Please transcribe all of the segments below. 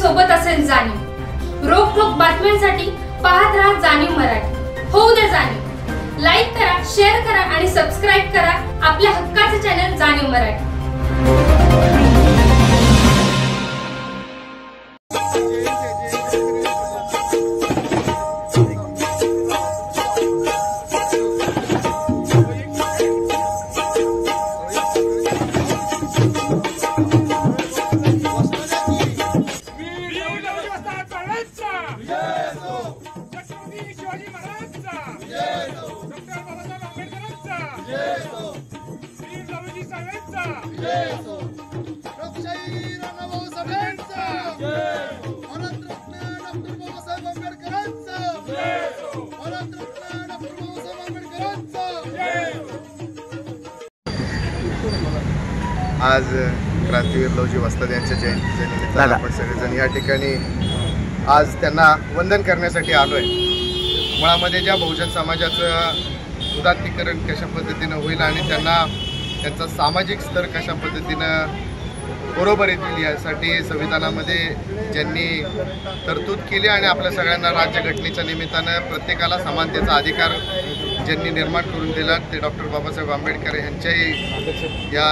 सोबत असेल जाणीव। रोखोक बातम्यांसाठी पाहत राहा जाणीव मराठी। होऊ दे जाणीव। लाईक करा, शेअर करा आणि सबस्क्राइब करा आपल्या हक्काचे चॅनल जाणीव मराठी। आज क्रांतीवीर लवजी वस्ताद यांच्या जयंतीच्या निमित्तानं आपण सगळेजण या ठिकाणी आज त्यांना वंदन करण्यासाठी आलोय। मुळामध्ये ज्या बहुजन समाजाचं उदात्तीकरण कशा पद्धतीनं होईल आणि त्यांना त्यांचा सामाजिक स्तर कशा पद्धतीनं बरोबर येतील यासाठी संविधानामध्ये ज्यांनी तरतूद केली आणि आपल्या सगळ्यांना राज्यघटनेच्या निमित्तानं प्रत्येकाला समानतेचा अधिकार ज्यांनी निर्माण करून दिला ते डॉक्टर बाबासाहेब आंबेडकर यांच्याही या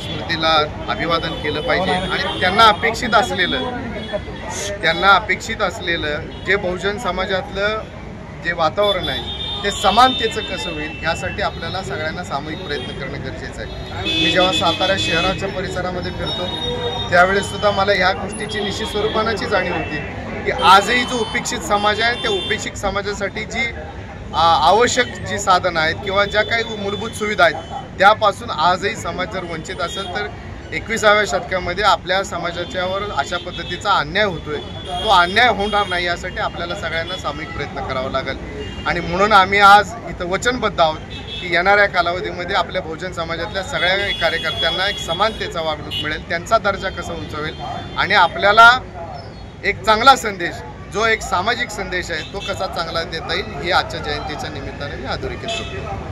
स्मृतीला अभिवादन केलं पाहिजे। आणि त्यांना अपेक्षित असलेलं जे बहुजन समाजातलं जे वातावरण आहे ते समानतेचं कसं होईल यासाठी आपल्याला सगळ्यांना सामूहिक प्रयत्न करणं गरजेचं आहे। मी जेव्हा सातारा शहराच्या परिसरामध्ये फिरतो त्यावेळेस सुद्धा मला ह्या गोष्टीची निश्चित स्वरूपाची जाणीव होती की आजही जो उपेक्षित समाज आहे त्या उपेक्षित समाजासाठी जी आवश्यक जी साधनं आहेत किंवा ज्या काही मूलभूत सुविधा आहेत त्यापासून आजही समाज जर वंचित असेल तर 21व्या शतकामध्ये आपल्या समाजाच्यावर अशा पद्धतीचा अन्याय होतोय, तो अन्याय होणार नाही यासाठी आपल्याला सगळ्यांना सामूहिक प्रयत्न करावा लागेल। आणि म्हणून आम्ही आज इथं वचनबद्ध आहोत की येणाऱ्या कालावधीमध्ये आपल्या बहुजन समाजातल्या सगळ्या कार्यकर्त्यांना एक समानतेचा वागणूक मिळेल, त्यांचा दर्जा कसा उंचावेल आणि आपल्याला एक चांगला संदेश जो एक सामाजिक संदेश आहे तो कसा चांगला देता येईल हे आजच्या जयंतीच्या निमित्ताने मी अधोरेखित करतो।